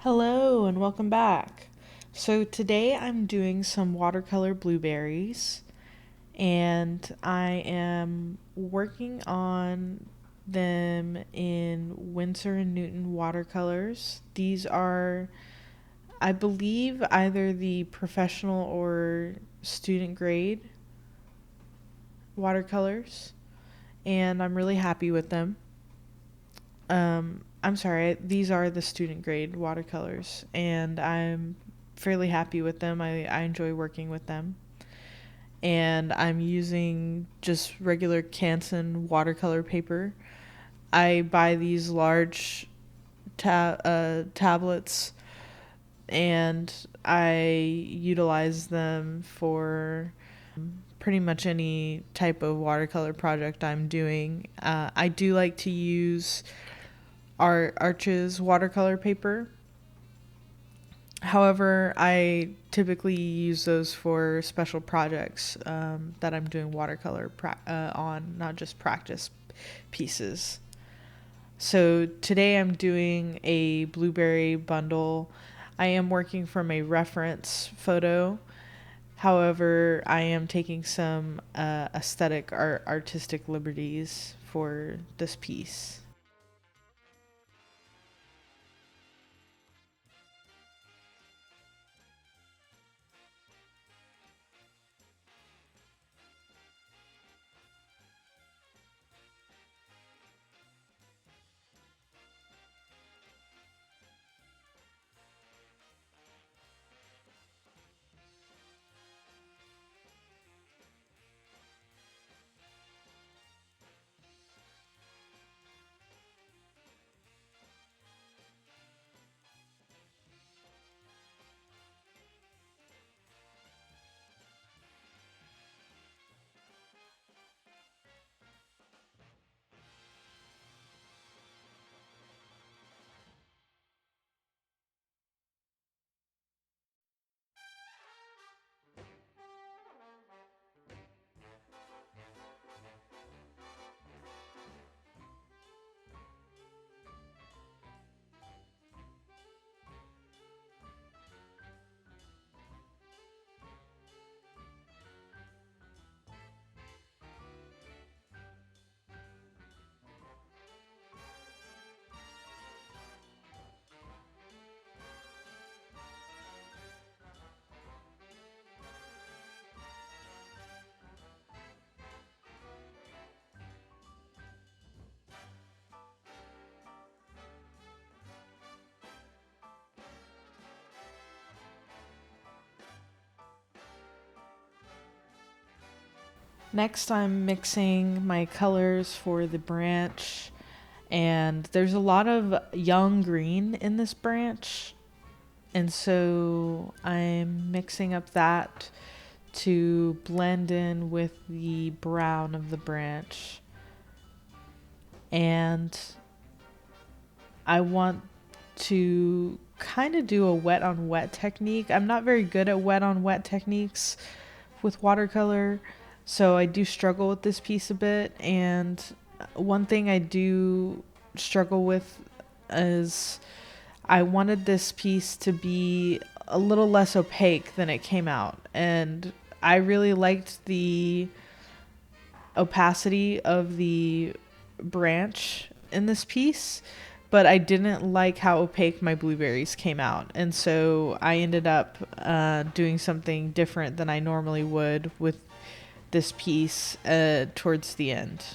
Hello and welcome back. So today I'm doing some watercolor blueberries and I am working on them in Windsor and Newton watercolors. These are, I believe, either the professional or student grade watercolors, and I'm really happy with them. I'm sorry, these are the student grade watercolors, and I'm fairly happy with them. I enjoy working with them. And I'm using just regular Canson watercolor paper. I buy these large tablets and I utilize them for pretty much any type of watercolor project I'm doing. I do like to use Arches watercolor paper. However, I typically use those for special projects that I'm doing watercolor on, not just practice pieces. So today I'm doing a blueberry bundle. I am working from a reference photo. However, I am taking some aesthetic artistic liberties for this piece. Next, I'm mixing my colors for the branch, and there's a lot of young green in this branch, and so I'm mixing up that to blend in with the brown of the branch. And I want to kind of do a wet on wet technique. I'm not very good at wet on wet techniques with watercolor, so I do struggle with this piece a bit. And one thing I do struggle with is I wanted this piece to be a little less opaque than it came out. And I really liked the opacity of the branch in this piece, but I didn't like how opaque my blueberries came out. And so I ended up doing something different than I normally would with this piece towards the end.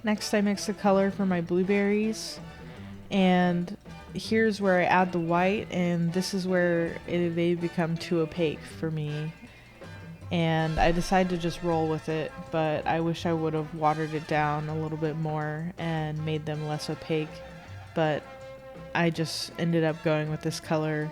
Next I mix the color for my blueberries, and here's where I add the white, and this is where they become too opaque for me. And I decided to just roll with it, but I wish I would have watered it down a little bit more and made them less opaque, but I just ended up going with this color.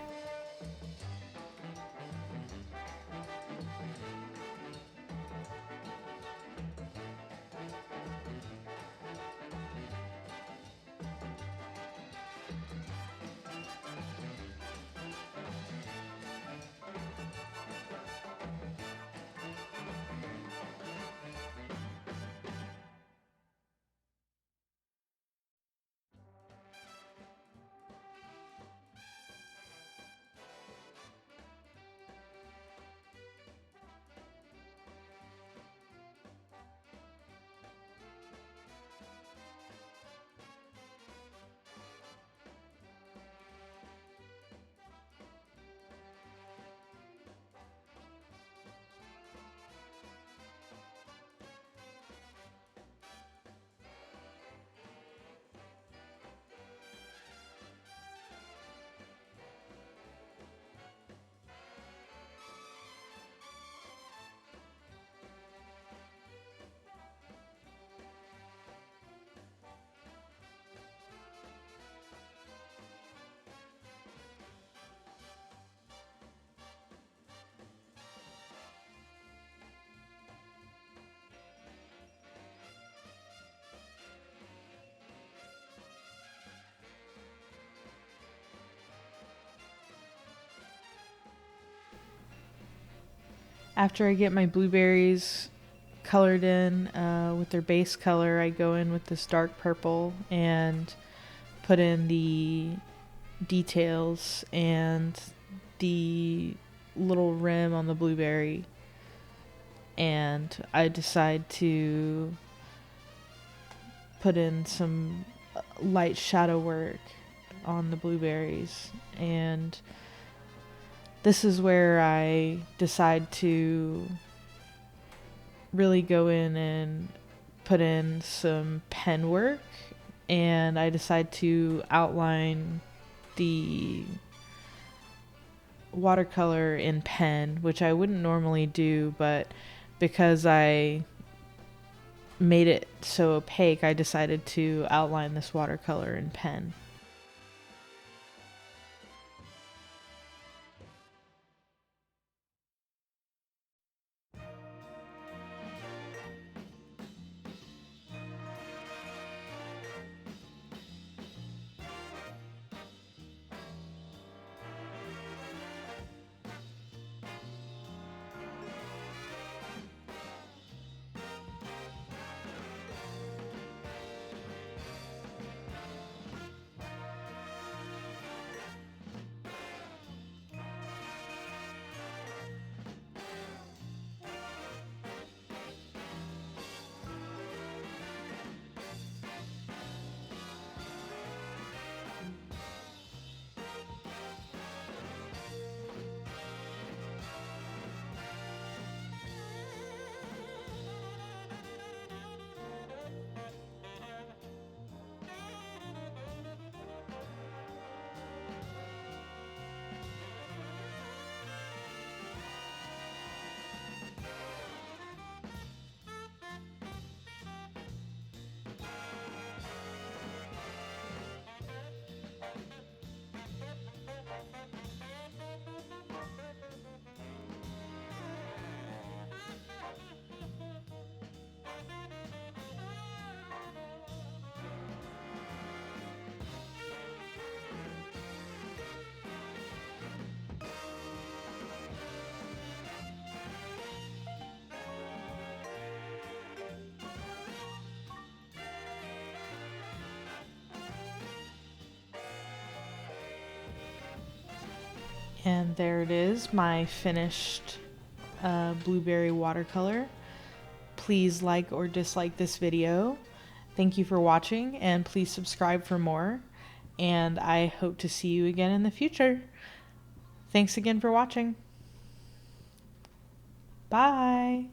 After I get my blueberries colored in with their base color, I go in with this dark purple and put in the details and the little rim on the blueberry. And I decide to put in some light shadow work on the blueberries, and this is where I decide to really go in and put in some pen work, and I decide to outline the watercolor in pen, which I wouldn't normally do, but because I made it so opaque, I decided to outline this watercolor in pen. And there it is, my finished blueberry watercolor. Please like or dislike this video. Thank you for watching, and please subscribe for more. And I hope to see you again in the future. Thanks again for watching. Bye.